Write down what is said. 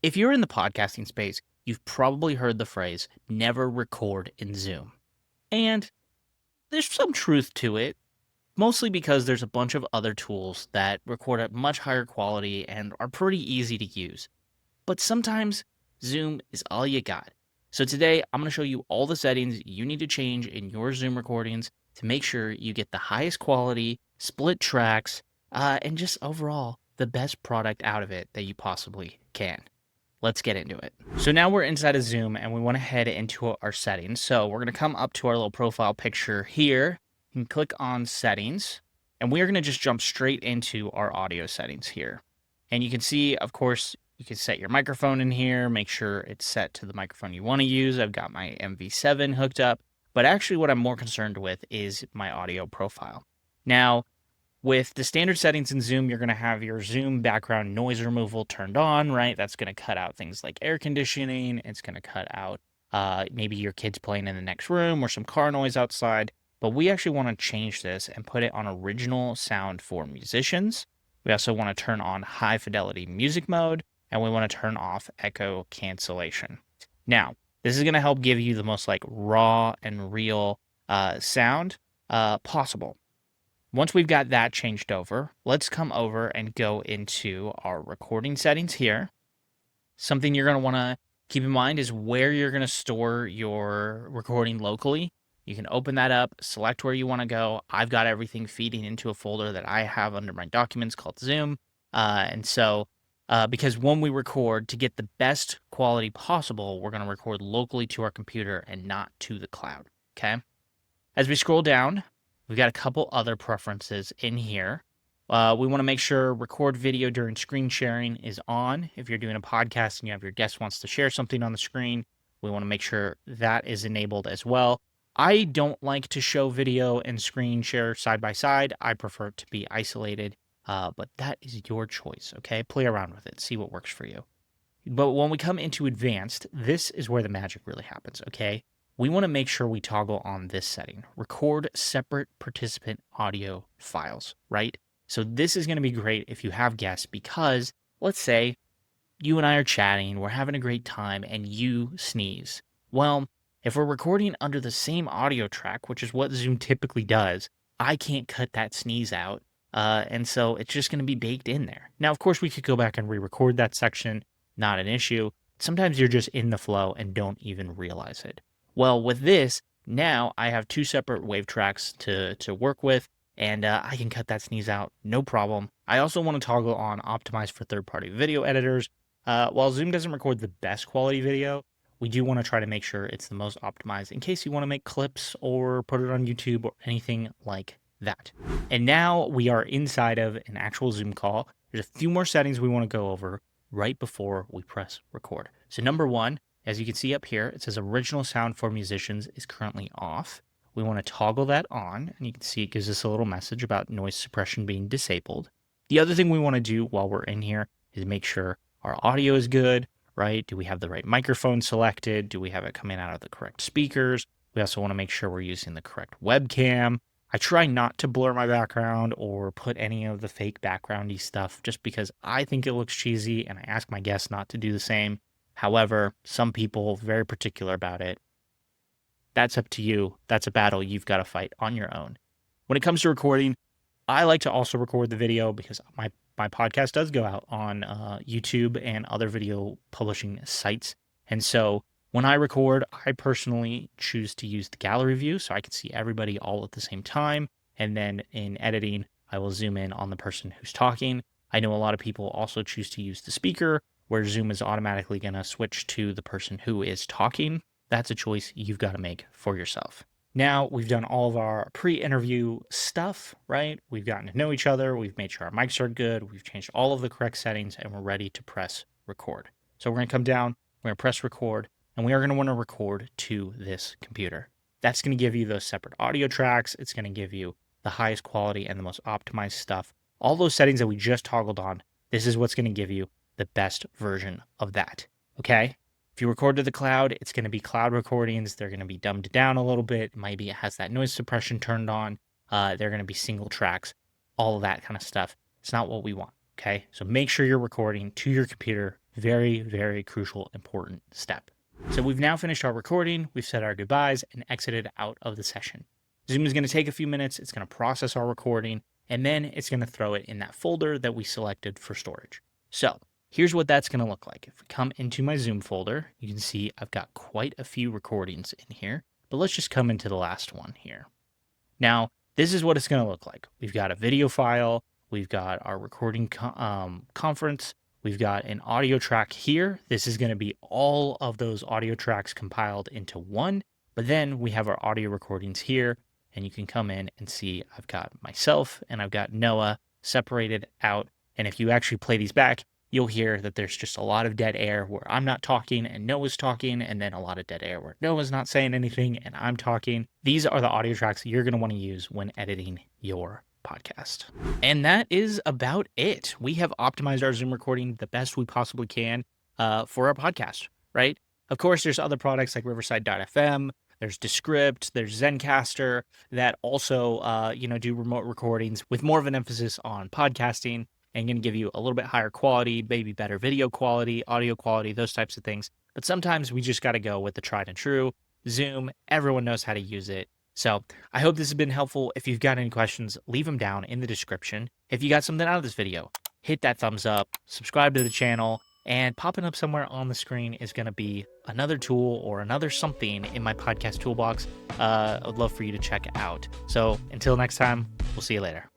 If you're in the podcasting space, you've probably heard the phrase, never record in Zoom. And there's some truth to it, mostly because there's a bunch of other tools that record at much higher quality and are pretty easy to use. But sometimes Zoom is all you got. So today, I'm going to show you all the settings you need to change in your Zoom recordings to make sure you get the highest quality, split tracks, and just overall the best product out of it that you possibly can. Let's get into it. So now we're inside of Zoom and we want to head into our settings. So we're going to come up to our little profile picture here and click on settings. And we are going to just jump straight into our audio settings here. And you can see, of course, you can set your microphone in here, make sure it's set to the microphone you want to use. I've got my MV7 hooked up, but actually what I'm more concerned with is my audio profile. Now, with the standard settings in Zoom, you're going to have your Zoom background noise removal turned on, right? That's going to cut out things like air conditioning. It's going to cut out maybe your kids playing in the next room or some car noise outside. But we actually want to change this and put it on original sound for musicians. We also want to turn on high fidelity music mode, and we want to turn off echo cancellation. Now, this is going to help give you the most like raw and real sound possible. Once we've got that changed over, let's come over and go into our recording settings here. Something you're going to want to keep in mind is where you're going to store your recording locally. You can open that up, select where you want to go. I've got everything feeding into a folder that I have under my documents called Zoom. Because when we record, to get the best quality possible, we're going to record locally to our computer and not to the cloud, okay? As we scroll down, we've got a couple other preferences in here. We want to make sure record video during screen sharing is on. If you're doing a podcast and you have your guest wants to share something on the screen, we want to make sure that is enabled as well. I don't like to show video and screen share side by side. I prefer it to be isolated, but that is your choice, okay? Play around with it, see what works for you. But when we come into advanced, this is where the magic really happens, okay? We want to make sure we toggle on this setting, record separate participant audio files, right? So this is going to be great if you have guests because let's say you and I are chatting, we're having a great time, and you sneeze. Well, if we're recording under the same audio track, which is what Zoom typically does, I can't cut that sneeze out. And so it's just going to be baked in there. Now, of course, we could go back and re-record that section, not an issue. Sometimes you're just in the flow and don't even realize it. Well, with this, now I have two separate wave tracks to work with, and I can cut that sneeze out, no problem. I also want to toggle on optimize for third-party video editors. While Zoom doesn't record the best quality video, we do want to try to make sure it's the most optimized in case you want to make clips or put it on YouTube or anything like that. And now we are inside of an actual Zoom call. There's a few more settings we want to go over right before we press record. So number one, as you can see up here, it says original sound for musicians is currently off. We want to toggle that on, and you can see it gives us a little message about noise suppression being disabled. The other thing we want to do while we're in here is make sure our audio is good, right? Do we have the right microphone selected? Do we have it coming out of the correct speakers? We also want to make sure we're using the correct webcam. I try not to blur my background or put any of the fake backgroundy stuff just because I think it looks cheesy, and I ask my guests not to do the same. However, some people are very particular about it. That's up to you. That's a battle you've got to fight on your own. When it comes to recording, I like to also record the video because my podcast does go out on YouTube and other video publishing sites. And so when I record, I personally choose to use the gallery view so I can see everybody all at the same time. And then in editing, I will zoom in on the person who's talking. I know a lot of people also choose to use the speaker, where Zoom is automatically going to switch to the person who is talking. That's a choice you've got to make for yourself. Now we've done all of our pre-interview stuff, right? We've gotten to know each other. We've made sure our mics are good. We've changed all of the correct settings, and we're ready to press record. So we're going to come down, we're going to press record, and we are going to want to record to this computer. That's going to give you those separate audio tracks. It's going to give you the highest quality and the most optimized stuff. All those settings that we just toggled on, this is what's going to give you the best version of that, okay? If you record to the cloud, it's going to be cloud recordings. They're going to be dumbed down a little bit. Maybe it has that noise suppression turned on. They're going to be single tracks, all of that kind of stuff. It's not what we want, okay? So make sure you're recording to your computer Very, very crucial, important step. So we've now finished our recording, we've said our goodbyes and exited out of the session. Zoom is going to take a few minutes, it's going to process our recording, and then it's going to throw it in that folder that we selected for storage. So here's what that's going to look like. If we come into my Zoom folder, you can see I've got quite a few recordings in here, but let's just come into the last one here. Now, this is what it's going to look like. We've got a video file, we've got our recording conference, we've got an audio track here. This is going to be all of those audio tracks compiled into one, but then we have our audio recordings here, and you can come in and see I've got myself and I've got Noah separated out. And if you actually play these back, you'll hear that there's just a lot of dead air where I'm not talking and Noah's talking, and then a lot of dead air where Noah's not saying anything and I'm talking. These are the audio tracks you're going to want to use when editing your podcast. And that is about it. We have optimized our Zoom recording the best we possibly can for our podcast, right? Of course, there's other products like Riverside.fm, there's Descript, there's Zencaster that also, do remote recordings with more of an emphasis on podcasting and going to give you a little bit higher quality, maybe better video quality, audio quality, those types of things. But sometimes we just got to go with the tried and true. Zoom, everyone knows how to use it. So I hope this has been helpful. If you've got any questions, leave them down in the description. If you got something out of this video, hit that thumbs up, subscribe to the channel, and popping up somewhere on the screen is going to be another tool or another something in my podcast toolbox. I would love for you to check out. So until next time, we'll see you later.